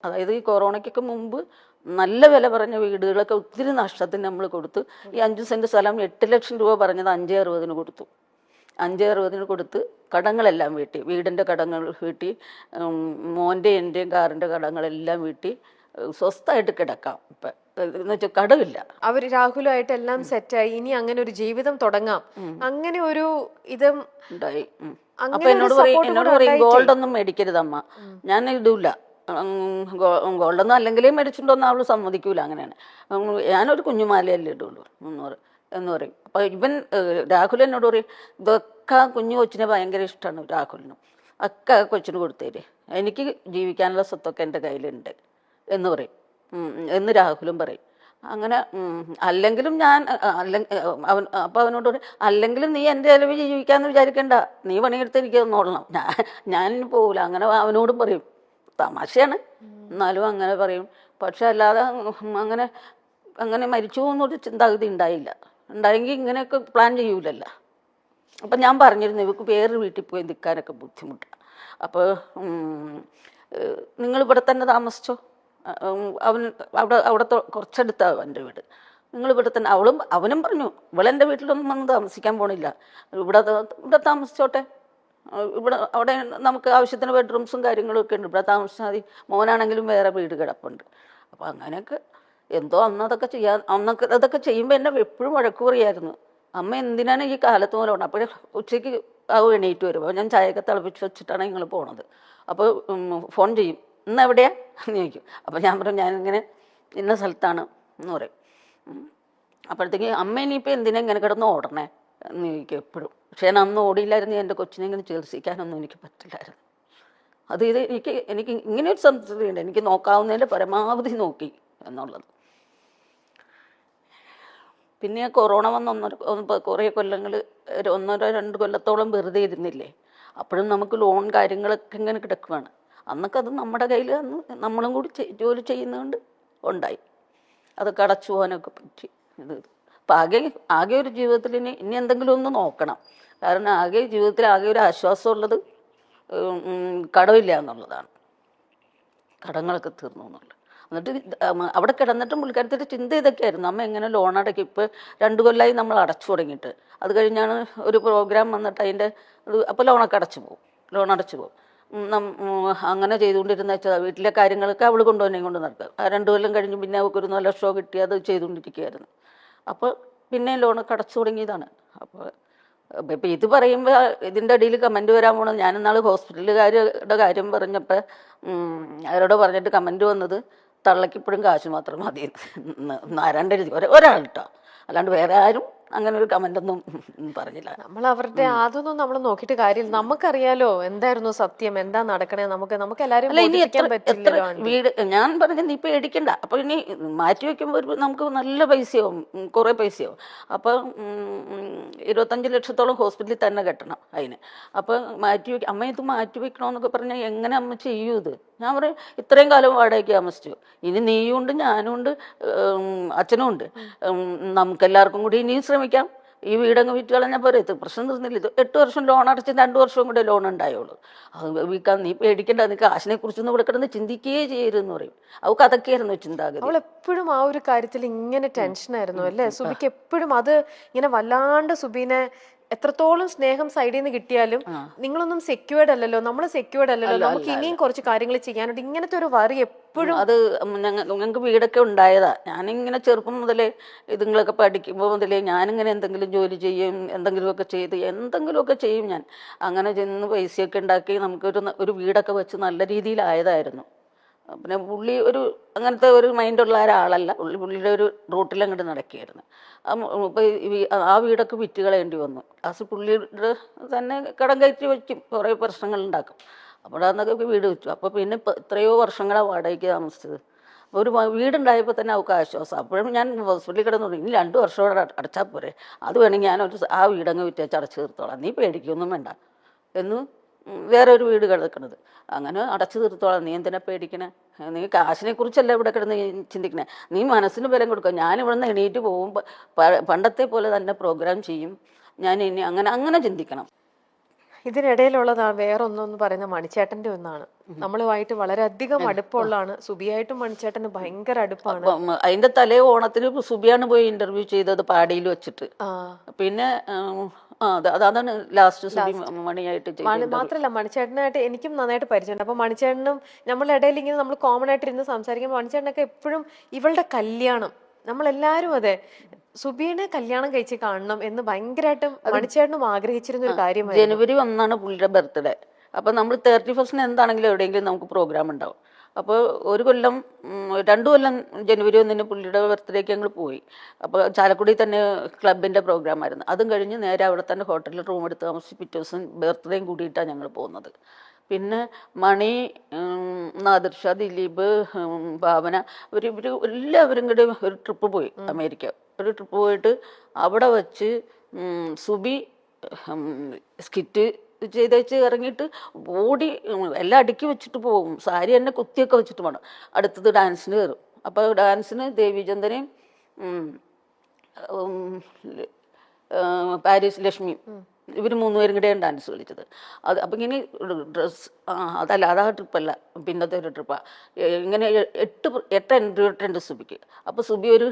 അതായത് ഈ കൊറോണയ്ക്കൊക്കെ മുമ്പ് നല്ല വില പറഞ്ഞ വീടുകളൊക്കെ ഒത്തിരി നഷ്ടത്തിന് നമ്മൾ കൊടുത്തു. ഈ 5 സെന്റ് സ്ഥലം 8 ലക്ഷം രൂപ പറഞ്ഞത് 5,60 കൊടുത്തു. 5,60 കൊടുത്ത് കടങ്ങളെല്ലാം വീട്ടി, വീടിൻ്റെ കടങ്ങൾ വീട്ടി, മോൻ്റെ എൻ്റെയും കാറിൻ്റെ കടങ്ങളെല്ലാം വീട്ടി സ്വസ്ഥമായിട്ട് കിടക്കാം. ഇപ്പം എന്ന് വെച്ചാൽ കടമില്ല. അവര് രാഹുലുമായിട്ട് എല്ലാം സെറ്റായി, ഇനി അങ്ങനെ ഒരു ജീവിതം തുടങ്ങാം, അങ്ങനെ ഒരു ഇതും ഉണ്ടായി. അപ്പൊ എന്നോട് പറയും ഗോൾഡ് ഒന്നും മേടിക്കരുത് അമ്മ, ഞാൻ ഇടൂല, ഗോൾഡൊന്നും അല്ലെങ്കിലേ മേടിച്ചിട്ടുണ്ടോന്ന് അവള് സമ്മതിക്കൂല. അങ്ങനെയാണ്, ഞാനൊരു കുഞ്ഞുമാലയല്ലേ ഇടുള്ളൂ 300 എന്ന് പറയും. അപ്പൊ ഇവൻ രാഹുൽ എന്നോട് പറയും ഇതൊക്കെ കുഞ്ഞു കൊച്ചിനെ ഭയങ്കര ഇഷ്ടമാണ് രാഹുലിനും, ഒക്കെ കൊച്ചിന് കൊടുത്തേര്, എനിക്ക് ജീവിക്കാനുള്ള സ്വത്തൊക്കെ എൻ്റെ കയ്യിലുണ്ട് എന്ന് പറയും എന്ന് രാഹുലും പറയും. അങ്ങനെ അല്ലെങ്കിലും ഞാൻ അപ്പം അവനോട് പറയും അല്ലെങ്കിലും നീ എൻ്റെ ചിലവ് ജീവിക്കാമെന്ന് വിചാരിക്കണ്ട, നീ പണിയെടുത്ത് എനിക്ക് നോടണം, ഞാൻ പോകില്ല. അങ്ങനെ അവനോടും പറയും. തമാശയാണ്, എന്നാലും അങ്ങനെ പറയും. പക്ഷെ അല്ലാതെ അങ്ങനെ അങ്ങനെ മരിച്ചു പോകുന്നൊരു ചിന്താഗതി ഉണ്ടായില്ല. ഉണ്ടായെങ്കിൽ ഇങ്ങനെയൊക്കെ പ്ലാൻ ചെയ്യൂലല്ലോ. അപ്പം ഞാൻ പറഞ്ഞിരുന്നു ഇവർക്ക് വേറൊരു വീട്ടിൽ പോയി നിൽക്കാനൊക്കെ ബുദ്ധിമുട്ടാണ്, അപ്പോൾ നിങ്ങളിവിടെ തന്നെ താമസിച്ചോ, അവൻ അവിടുത്തെ കുറച്ചടുത്താണ് എൻ്റെ വീട്, നിങ്ങളിവിടെ തന്നെ. അവനും പറഞ്ഞു ഇവളെൻ്റെ വീട്ടിലൊന്നും വന്ന് താമസിക്കാൻ പോണില്ല, ഇവിടെ താമസിച്ചോട്ടെ, അവിടെ നമുക്ക് ആവശ്യത്തിന് ബെഡ്റൂംസും കാര്യങ്ങളും ഒക്കെ ഉണ്ട്, ഇവിടെ താമസിച്ചാൽ മതി, മോനാണെങ്കിലും വേറെ വീട് കിടപ്പുണ്ട്. അപ്പം അങ്ങനെയൊക്കെ എന്തോ അതൊക്കെ ചെയ്യുമ്പോൾ എന്നെ എപ്പോഴും വഴക്ക് പറയായിരുന്നു, അമ്മ എന്തിനാണ് ഈ കാലത്ത് പോലെ പോകണം. അപ്പോൾ ഉച്ചയ്ക്ക് എണീറ്റ് വരും, അപ്പോൾ ഞാൻ ചായയൊക്കെ തിളപ്പിച്ച് വെച്ചിട്ടാണ് നിങ്ങൾ പോണത്. അപ്പോൾ ഫോൺ ചെയ്യും, ഇന്ന് എവിടെയാ എന്ന് ചോദിക്കും. അപ്പോൾ ഞാൻ പറയും ഞാനിങ്ങനെ ഇന്ന സ്ഥലത്താണ് എന്ന് പറയും. അപ്പോഴത്തേക്ക് അമ്മ ഇനിയിപ്പോൾ എന്തിനാ ഇങ്ങനെ കിടന്ന് ഓടണേ എന്ന് ചോദിക്കും എപ്പോഴും. പക്ഷേ ഞാൻ അന്ന് ഓടിയില്ലായിരുന്നു, എൻ്റെ കൊച്ചിനെ ഇങ്ങനെ ചികിത്സിക്കാനൊന്നും എനിക്ക് പറ്റില്ലായിരുന്നു. എനിക്ക് ഇങ്ങനെ ഒരു സംതൃപ്തിയുണ്ട്, എനിക്ക് നോക്കാവുന്നതിൻ്റെ പരമാവധി നോക്കി എന്നുള്ളത്. പിന്നെ കൊറോണ വന്ന് കുറേ കൊല്ലങ്ങൾ 1-2 കൊല്ലത്തോളം വെറുതെ ഇരുന്നില്ലേ, അപ്പോഴും നമുക്ക് ലോൺ കാര്യങ്ങളൊക്കെ ഇങ്ങനെ കിടക്കുകയാണ്. അന്നൊക്കെ അത് നമ്മുടെ കയ്യിൽ അന്ന് നമ്മളും കൂടി ജോലി ചെയ്യുന്നതുകൊണ്ട് ഉണ്ടായി, അതൊക്കെ അടച്ചു പോകാനൊക്കെ പറ്റി. അപ്പം ആകെ ഒരു ജീവിതത്തിൽ ഇനി എന്തെങ്കിലും ഒന്ന് നോക്കണം. കാരണം ജീവിതത്തിൽ ആകെ ഒരു ആശ്വാസമുള്ളത് കടമില്ല എന്നുള്ളതാണ്, കടങ്ങളൊക്കെ തീർന്നു എന്നുള്ളത്. എന്നിട്ട് അവിടെ കിടന്നിട്ടും പുള്ളിക്കാരത്തിൻ്റെ ചിന്ത ഇതൊക്കെയായിരുന്നു, അമ്മ എങ്ങനെ ലോൺ അടയ്ക്കും. ഇപ്പോൾ 2 കൊല്ലമായി നമ്മൾ അടച്ചു തുടങ്ങിയിട്ട്. അത് കഴിഞ്ഞാണ് ഒരു പ്രോഗ്രാം വന്നിട്ട് അതിൻ്റെ അപ്പോൾ ലോൺ അടച്ചു പോകും. അങ്ങനെ ചെയ്തുകൊണ്ടിരുന്ന വെച്ചാൽ വീട്ടിലെ കാര്യങ്ങളൊക്കെ അവൾ കൊണ്ട് നടക്കുക. ആ 2 കൊല്ലം കഴിഞ്ഞ് പിന്നെ അവൾക്കൊരു നല്ല ഷോ കിട്ടി, അത് ചെയ്തുകൊണ്ടിരിക്കുകയായിരുന്നു. അപ്പോൾ പിന്നെ ലോണൊക്കെ അടച്ചു തുടങ്ങിയതാണ്. അപ്പോൾ ഇപ്പം ഇത് പറയുമ്പോൾ ഇതിൻ്റെ ഇടയിൽ കമൻറ്റ് വരാൻ പോണത്, ഞാൻ ഇന്നാൾ ഹോസ്പിറ്റലുകാരുടെ കാര്യം പറഞ്ഞപ്പോൾ അവരോട് പറഞ്ഞിട്ട് കമൻറ്റ് വന്നത് തള്ളക്ക് ഇപ്പോഴും കാശ് മാത്രം മതി ആരാണ്ടെഴുതി ഒരാൾ കേട്ടോ, അല്ലാണ്ട് വേറെ ആരും അങ്ങനെ ഒരു കമന്റ് ഒന്നും പറഞ്ഞില്ല. നമ്മൾ അവരുടെ അതൊന്നും നമ്മൾ നോക്കിയിട്ട് കാര്യമില്ല, നമുക്കറിയാലോ എന്തായിരുന്നു സത്യം, എന്താ നടക്കണേ, നമുക്ക് എല്ലാവരും വീട് ഞാൻ പറഞ്ഞത് നീ പേടിക്കണ്ട. അപ്പൊ ഇനി മാറ്റി വെക്കുമ്പോൾ നമുക്ക് നല്ല പൈസയാവും, കുറെ പൈസയാവും. അപ്പൊ 25 ലക്ഷത്തോളം ഹോസ്പിറ്റലിൽ തന്നെ കെട്ടണം അതിന്. അപ്പൊ അമ്മ ഇത് മാറ്റി വെക്കണമെന്നൊക്കെ പറഞ്ഞാൽ എങ്ങനെ അമ്മ ചെയ്യൂ ഇത്? ഞാൻ പറയും ഇത്രയും കാലം വാടകയ്ക്ക് താമസിച്ചു, ഇനി നീയും ഉണ്ട് ഞാനും ഉണ്ട് അച്ഛനും ഉണ്ട്, നമുക്കെല്ലാവർക്കും കൂടി ഇനിയും ശ്രമിക്കാം, ഈ വീടങ്ങ് വിറ്റ് കളഞ്ഞാൽ പോരെ, ഇത് പ്രശ്നം തീർന്നില്ല. ഇത് 8 വർഷം ലോൺ അടച്ച് 2 വർഷവും കൂടെ ലോൺ ഉണ്ടായുള്ളൂ. അത് വിൽക്കാൻ നീ പേടിക്കേണ്ട, നീ കാശിനെ കുറിച്ചൊന്നും ഇവിടെ കിടന്ന് ചിന്തിക്കുകയേ ചെയ്യരുതെന്ന് പറയും. അവൾക്ക് അതൊക്കെയായിരുന്നു ചിന്താഗതി. അവൾ എപ്പോഴും ആ ഒരു കാര്യത്തിൽ ഇങ്ങനെ ടെൻഷനായിരുന്നു അല്ലേ സുബിക്ക്? എപ്പോഴും അത് ഇങ്ങനെ വല്ലാണ്ട് സുബീനെ എത്രത്തോളം സ്നേഹം സൈഡിൽ നിന്ന് കിട്ടിയാലും നിങ്ങളൊന്നും സെക്യൂർഡ് അല്ലല്ലോ, നമ്മൾ സെക്യൂർഡ് അല്ലല്ലോ, നമുക്ക് ഇനിയും കുറച്ച് കാര്യങ്ങൾ ചെയ്യാനുണ്ട്, ഇങ്ങനത്തെ ഒരു വറി എപ്പോഴും. അത് ഞങ്ങൾക്ക് വീടൊക്കെ ഉണ്ടായതാ. ഞാനിങ്ങനെ ചെറുപ്പം മുതലേ ഇതുങ്ങളൊക്കെ പഠിക്കുമ്പോൾ മുതലേ ഞാനിങ്ങനെ എന്തെങ്കിലും ജോലി ചെയ്യും, എന്തെങ്കിലുമൊക്കെ ചെയ്യും ഞാൻ. അങ്ങനെ ചെന്ന് പൈസയൊക്കെ ഉണ്ടാക്കി നമുക്കൊരു വീടൊക്കെ വെച്ച് നല്ല രീതിയിലായതായിരുന്നു. പിന്നെ പുള്ളി അങ്ങനത്തെ ഒരു മൈൻഡുള്ള ഒരാളല്ല, പുള്ളിയുടെ ഒരു റൂട്ടിൽ അങ്ങോട്ട് നടക്കുകയായിരുന്നു. അപ്പോൾ ആ വീടൊക്കെ വിറ്റ് കളയേണ്ടി വന്നു. പുള്ളിയുടെ തന്നെ കടം കയറ്റി വയ്ക്കും, കുറേ പ്രശ്നങ്ങൾ ഉണ്ടാക്കും. അപ്പോൾ അന്നൊക്കെ വീട് വെച്ചു. അപ്പോൾ പിന്നെ എത്രയോ വർഷങ്ങളാണ് വാടകയ്ക്ക് താമസിച്ചത്. ഒരു വീടുണ്ടായപ്പോൾ തന്നെ അവൾക്ക് ആശ്വാസം. അപ്പോഴും ഞാൻ ഹോസ്പിറ്റലിൽ കിടന്നു, ഇനി 2 വർഷം കൂടെ അടച്ചാൽ പോരെ, അത് വേണമെങ്കിൽ ആ വീടങ്ങ് വിറ്റേച്ച് അടച്ചു തീർത്തോളാം, നീ പേടിക്കൊന്നും വേണ്ട എന്ന് വേറെ ഒരു വീട് കിടക്കണത്, അങ്ങനെ അടച്ചു തീർത്തോളാം, നീ എന്തിനാ പേടിക്കണേ, നീ കാശിനെ കുറിച്ചല്ല ഇവിടെ കിടന്ന് ചിന്തിക്കണേ, നീ മനസ്സിന് ബലം കൊടുക്കുക, ഞാനിവിടുന്ന് എണീറ്റ് പോകുമ്പോൾ പണ്ടത്തെ പോലെ തന്നെ പ്രോഗ്രാം ചെയ്യും ഞാൻ, ഇനി അങ്ങനെ ചിന്തിക്കണം. ഇതിനിടയിലുള്ളതാ വേറൊന്നെന്ന് പറയുന്ന മണിച്ചേട്ടന്റെ ഒന്നാണ്. നമ്മളുമായിട്ട് വളരെയധികം അടുപ്പമുള്ളതാണ്. സുബിയായിട്ടും മണിച്ചേട്ടന് ഭയങ്കര അടുപ്പാണ്. അതിന്റെ തലേ ഓണത്തിന് സുബിയാണ് പോയി ഇന്റർവ്യൂ ചെയ്തത് പാടിയിൽ വെച്ചിട്ട്. ആ പിന്നെ അതാണ് ലാസ്റ്റ് സുബി മണിയായിട്ട് ചെയ്തത്. മാത്രല്ല മണിച്ചേട്ടനായിട്ട് എനിക്കും നന്നായിട്ട് പരിചയമുണ്ട്. അപ്പൊ മണിച്ചേട്ടനും നമ്മളുടെ ഇടയിൽ ഇങ്ങനെ നമ്മൾ കോമൺ ആയിട്ട് ഇരുന്ന് സംസാരിക്കുമ്പോൾ മണിച്ചേട്ടനൊക്കെ എപ്പോഴും ഇവളുടെ കല്യാണം, നമ്മളെല്ലാരും അതെ സുബീനെ കല്യാണം കഴിച്ച് കാണണം എന്ന് ഭയങ്കരമായിട്ടും മണിച്ചേട്ടനും ആഗ്രഹിച്ചിരുന്ന ഒരു കാര്യമായിരുന്നു. ജനുവരി 1 പുള്ളിയുടെ ബർത്ത്ഡേ. അപ്പൊ നമ്മൾ 31 എന്താണെങ്കിലും എവിടെയെങ്കിലും നമുക്ക് പ്രോഗ്രാം ഉണ്ടാവും. അപ്പോൾ 2 കൊല്ലം ജനുവരി 1 പുള്ളിയുടെ ബർത്ത്ഡേക്ക് ഞങ്ങൾ പോയി. അപ്പോൾ ചാലക്കുടി തന്നെ ക്ലബിൻ്റെ പ്രോഗ്രാം ആയിരുന്നു. അതും കഴിഞ്ഞ് നേരെ അവിടെ തന്നെ ഹോട്ടലിൽ റൂം എടുത്ത് താമസിച്ച് പിറ്റേ ദിവസം ബർത്ത്ഡേയും കൂടിയിട്ടാണ് ഞങ്ങൾ പോകുന്നത്. പിന്നെ മണി, നാദിർഷ, ദിലീപ്, ഭാവന ഇവർ എല്ലാവരും കൂടി ഒരു ട്രിപ്പ് പോയി അമേരിക്ക. ഒരു ട്രിപ്പ് പോയിട്ട് അവിടെ വച്ച് സുബി സ്കിറ്റ് ചെയ്തേച്ച് ഇറങ്ങിയിട്ട് ഓടി എല്ലാം അടുക്കി വെച്ചിട്ട് പോകും. സാരി തന്നെ കുത്തിയൊക്കെ വെച്ചിട്ട് വേണം. അടുത്തത് ഡാൻസിന് കയറും. അപ്പോൾ ഡാൻസിന് ദേവിചന്ദനെയും പാരീസ് ലക്ഷ്മി ഇവർ 3 പേരും കൂടെയാണ് ഡാൻസ് കളിച്ചത്. അപ്പം ഇങ്ങനെ ഡ്രസ്സ് അതാ ട്രിപ്പല്ല, പിന്നത്തെ ഒരു ട്രിപ്പാണ്. ഇങ്ങനെ 8 എൻട്രി ഇട്ടുണ്ട് സുബിക്ക്. അപ്പോൾ സുബി ഒരു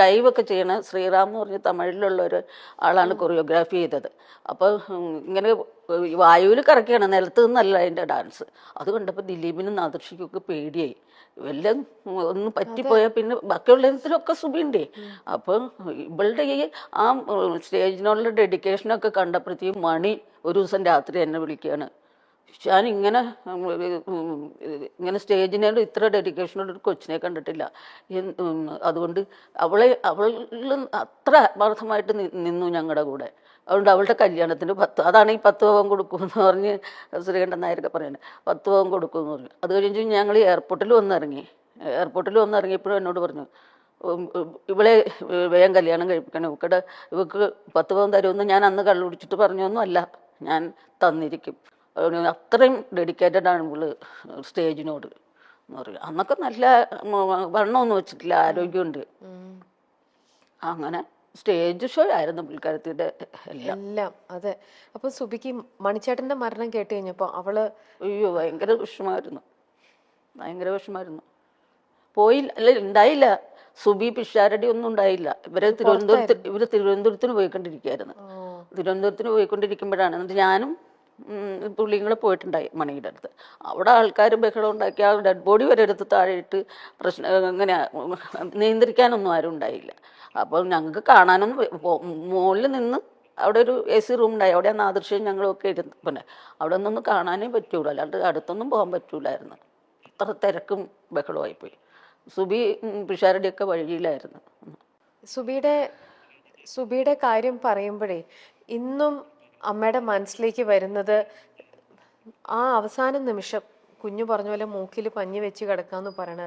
ഡൈവൊക്കെ ചെയ്യണ ശ്രീറാം എന്ന് പറഞ്ഞ തമിഴിലുള്ള ഒരു ആളാണ് കൊറിയോഗ്രാഫി ചെയ്തത്. അപ്പോൾ ഇങ്ങനെ വായുവിൽ കറക്കിയാണ്, നിലത്ത് നിന്നല്ല അതിൻ്റെ ഡാൻസ്. അത് കണ്ടപ്പോൾ ദിലീപിനും നാദർഷിക്കൊക്കെ പേടിയായി. വല്ലതും ഒന്ന് പറ്റിപ്പോയാൽ പിന്നെ ബാക്കിയുള്ളതിലൊക്കെ സുബിയുണ്ടേ. അപ്പം ഇവളുടെ ഈ ആ സ്റ്റേജിനുള്ള ഡെഡിക്കേഷനൊക്കെ കണ്ടപ്പോഴത്തേക്കും മണി ഒരു ദിവസം രാത്രി എന്നെ വിളിക്കുകയാണ്, ഞാൻ ഇങ്ങനെ സ്റ്റേജിനോട് ഇത്ര ഡെഡിക്കേഷനോട് ഒരു കൊച്ചിനെ കണ്ടിട്ടില്ല. അതുകൊണ്ട് അവളിൽ അത്ര ആത്മാർത്ഥമായിട്ട് നിന്നു ഞങ്ങളുടെ കൂടെ. അതുകൊണ്ട് അവളുടെ കല്യാണത്തിന് അതാണ് ഈ 10 പവൻ കൊടുക്കുമെന്ന് പറഞ്ഞ് ശ്രീകണ്ഠൻ നായരൊക്കെ പറയുന്നത്. 10 പവൻ കൊടുക്കുമെന്ന് പറഞ്ഞു. അത് കഴിഞ്ഞ് ഞങ്ങൾ എയർപോർട്ടിൽ വന്നിറങ്ങിയപ്പോഴും എന്നോട് പറഞ്ഞു, ഇവളെ വേഗം കല്യാണം കഴിപ്പിക്കണം, ഇവക്ക് 10 പവൻ തരുമെന്ന് ഞാൻ അന്ന് കള്ളുപിടിച്ചിട്ട് പറഞ്ഞൊന്നും അല്ല, ഞാൻ തന്നിരിക്കും. അത്രയും ഡെഡിക്കേറ്റഡ് ആണ് ഇവള് സ്റ്റേജിനോട് എന്ന് പറയും. അന്നൊക്കെ നല്ല വണ്ണമൊന്നും വെച്ചിട്ടില്ല, ആരോഗ്യമുണ്ട്. അങ്ങനെ സ്റ്റേജ് ഷോ ആയിരുന്നു പുള്ളിക്കാരത്തിയുടെ എല്ലാം. അതെ. അപ്പൊ സുബിക്ക് മണിച്ചേട്ടന്റെ മരണം കേട്ട് കഴിഞ്ഞപ്പോ അവള് അയ്യോ ഭയങ്കര വിഷമായിരുന്നു. പോയില്ല, അല്ല ഉണ്ടായില്ല. സുബി പിഷാരടി ഒന്നും ഉണ്ടായില്ല. ഇവര് തിരുവനന്തപുരത്തിന് പോയിക്കൊണ്ടിരിക്കുമ്പോഴാണ്. എന്നിട്ട് ഞാനും പുള്ളിയും കൂടെ പോയിട്ടുണ്ടായി മണിയുടെ അടുത്ത്. അവിടെ ആൾക്കാർ ബഹളം ഉണ്ടാക്കി ആ ഡെഡ് ബോഡി വരെ എടുത്ത് താഴെ ഇട്ട് അങ്ങനെ നിയന്ത്രിക്കാനൊന്നും ആരും ഉണ്ടായില്ല. അപ്പോൾ ഞങ്ങൾക്ക് കാണാനൊന്നും, മുകളിൽ നിന്ന് അവിടെ ഒരു AC റൂം ഉണ്ടായി, അവിടെ നാദൃശ്യം ഞങ്ങളൊക്കെ ഇരുന്ന്, പിന്നെ അവിടെ നിന്നൊന്നും കാണാനേ പറ്റൂല, അല്ലാണ്ട് അടുത്തൊന്നും പോകാൻ പറ്റൂലായിരുന്നു. അത്ര തിരക്കും ബഹളമായിപ്പോയി. സുബി പിഷാരടിയൊക്കെ വഴിയിലായിരുന്നു. സുബിയുടെ കാര്യം പറയുമ്പോഴേ ഇന്നും അമ്മയുടെ മനസ്സിലേക്ക് വരുന്നത് ആ അവസാന നിമിഷം കുഞ്ഞു പറഞ്ഞ പോലെ മൂക്കിൽ പഞ്ഞി വെച്ച് കിടക്കാന്ന് പറയണ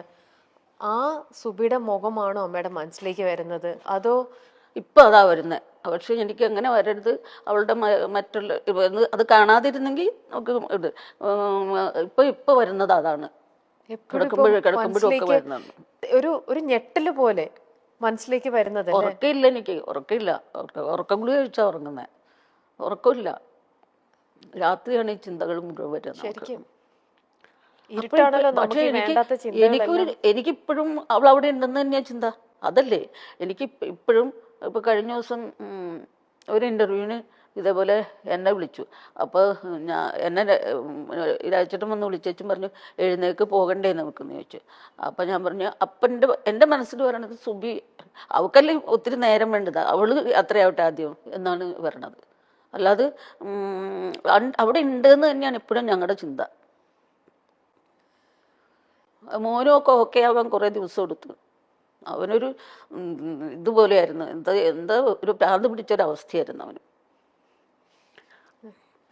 ആ സുബിയുടെ മുഖമാണോ അമ്മയുടെ മനസ്സിലേക്ക് വരുന്നത്, അതോ ഇപ്പം അതാ വരുന്നത്? പക്ഷെ എനിക്ക് അങ്ങനെ വരരുത്, അവളുടെ മറ്റുള്ള അത് കാണാതിരുന്നെങ്കിൽ നമുക്ക് ഇത് ഇപ്പൊ വരുന്നത് അതാണ്. കിടക്കുമ്പോഴും ഒക്കെ വരുന്നത് ഒരു ഞെട്ടല് പോലെ മനസ്സിലേക്ക് വരുന്നത്. ഉറക്കമില്ല, എനിക്ക് ഉറക്കമില്ല. ഉറക്കം ഗുളിക കഴിച്ചാ ഉറങ്ങുന്നേ, ഉറക്കമില്ല. രാത്രിയാണ് ഈ ചിന്തകൾ മുഴുവൻ വരുന്നത്. പക്ഷെ എനിക്കിപ്പോഴും അവൾ അവിടെ ഉണ്ടെന്ന് തന്നെയാ ചിന്ത. അതല്ലേ എനിക്ക് ഇപ്പോഴും. ഇപ്പൊ കഴിഞ്ഞ ദിവസം ഒരു ഇന്റർവ്യൂവിന് ഇതേപോലെ എന്നെ വിളിച്ചു. അപ്പോൾ എന്നെ രാജേട്ടൻ വന്ന് വിളിച്ചും പറഞ്ഞു, എഴുന്നേക്ക് പോകണ്ടേ നമുക്കെന്ന് ചോദിച്ചു. അപ്പം ഞാൻ പറഞ്ഞു, എൻ്റെ മനസ്സിൽ പറയണത് സുബി അവൾക്കല്ലേ ഒത്തിരി നേരം വേണ്ടത്, അവള് അത്രയാവട്ടെ ആദ്യം എന്നാണ് പറയണത്. അല്ലാതെ അവിടെ ഉണ്ടെന്ന് തന്നെയാണ് എപ്പോഴും ഞങ്ങളുടെ ചിന്ത. മോനൊക്കെ ഓക്കെ ആവാൻ കുറേ ദിവസം എടുത്തു. അവനൊരു ഇതുപോലെയായിരുന്നു, എന്താ ഒരു ഭ്രാന്ത് പിടിച്ചൊരവസ്ഥയായിരുന്നു അവന്.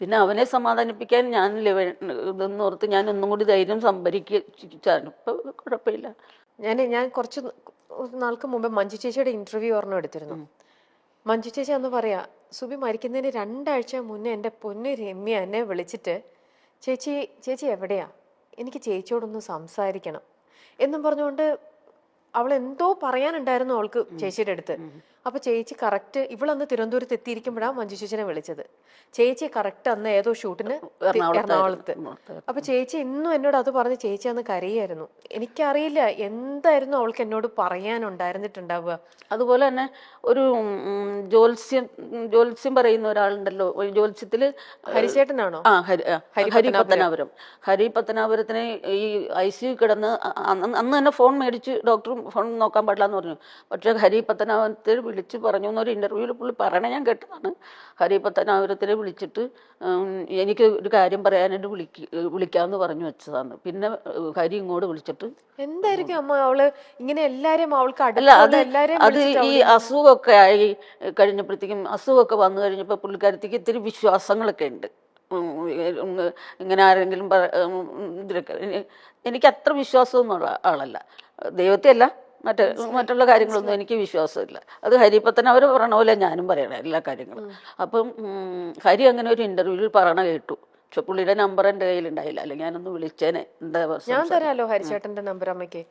പിന്നെ അവനെ സമാധാനിപ്പിക്കാൻ ഞാനില്ലേ ഇതെന്ന് ഓർത്ത് ഞാൻ ഒന്നും കൂടി ധൈര്യം സംഭരിച്ചാണ്. ഇപ്പൊ കുഴപ്പമില്ല. ഞാൻ കുറച്ച് നാൾക്ക് മുമ്പ് മഞ്ജു ചേച്ചിയുടെ ഇന്റർവ്യൂ ഓർമ്മ എടുത്തിരുന്നു. മഞ്ജു ചേച്ചി അന്ന് പറയാ, സുബി മരിക്കുന്നതിന് 2 ആഴ്ച മുന്നേ എൻ്റെ പൊന്നു രമ്യ എന്നെ വിളിച്ചിട്ട്, ചേച്ചി എവിടെയാ, എനിക്ക് ചേച്ചിയോടൊന്ന് സംസാരിക്കണം എന്നും പറഞ്ഞുകൊണ്ട് അവൾ എന്തോ പറയാനുണ്ടായിരുന്നു അവൾക്ക് ചേച്ചിയുടെ അടുത്ത്. അപ്പൊ ചേച്ചി കറക്റ്റ് ഇവളന്ന് തിരുവനന്തപുരത്ത് എത്തിയിരിക്കുമ്പോഴാണ് മഞ്ജു ചേച്ചിനെ വിളിച്ചത്. ചേച്ചി കറക്റ്റ് അന്ന് ഏതോ ഷൂട്ടിന് എറണാകുളത്ത്. അപ്പൊ ചേച്ചി ഇന്നും എന്നോട് അത് പറഞ്ഞ് ചേച്ചി അന്ന് കരയായിരുന്നു. എനിക്കറിയില്ല എന്തായിരുന്നു അവൾക്ക് എന്നോട് പറയാനുണ്ടായിരുന്നിട്ടുണ്ടാവുക. അതുപോലെ തന്നെ ഒരു ജ്യോത്സ്യം പറയുന്ന ഒരാളുണ്ടല്ലോ, ഒരു ജ്യോത്സ്യത്തില് ഹരിചേട്ടനാണോ? ഹരി പത്തനാപുരം. ഹരി പത്തനാപുരത്തിന് ഈ ICU കിടന്ന് അന്ന് തന്നെ ഫോൺ മേടിച്ച് ഡോക്ടർ ഫോൺ നോക്കാൻ പാടില്ല എന്ന് പറഞ്ഞു. പക്ഷെ ഹരി പത്തനാപുരത്തെ വിളിച്ച് പറഞ്ഞു എന്നൊരു ഇന്റർവ്യൂവിൽ പുള്ളി പറയണേ ഞാൻ കേട്ടതാണ്. ഹരി പത്തനാപുരത്തിനെ വിളിച്ചിട്ട് എനിക്ക് ഒരു കാര്യം പറയാനായിട്ട് വിളിക്കാമെന്ന് പറഞ്ഞു വെച്ചതാണ്. പിന്നെ ഹരി ഇങ്ങോട്ട് വിളിച്ചിട്ട് എന്തായിരിക്കും അമ്മ അവള് ഇങ്ങനെ എല്ലാരും അവൾക്ക് അല്ല അത് എല്ലാരെയും അത് ഈ അസുഖമൊക്കെ ആയി കഴിഞ്ഞപ്പോഴത്തേക്കും, അസുഖമൊക്കെ വന്നു കഴിഞ്ഞപ്പോൾ പുള്ളിക്കാരത്തേക്ക് ഇത്തിരി വിശ്വാസങ്ങളൊക്കെ ഉണ്ട്. ഇങ്ങനെ ആരെങ്കിലും ഇതിലൊക്കെ എനിക്ക് അത്ര വിശ്വാസമൊന്നുള്ള ആളല്ല, ദൈവത്തെ അല്ല, മറ്റുള്ള കാര്യങ്ങളൊന്നും എനിക്ക് വിശ്വാസമില്ല. അത് ഹരിപ്പത്തനവർ പറയണ പോലെ ഞാനും പറയണേ എല്ലാ കാര്യങ്ങളും. അപ്പം ഹരി അങ്ങനെ ഒരു ഇന്റർവ്യൂവിൽ പറയണ കേട്ടു. പക്ഷെ പുള്ളിയുടെ നമ്പർ എൻ്റെ കയ്യിൽ ഉണ്ടായില്ല, അല്ലെങ്കിൽ ഞാനൊന്ന് വിളിച്ചേനെ. എന്താ ഞാൻ തരാലോ ഹരിചേട്ടന്റെ നമ്പർ അമ്മയ്ക്ക്.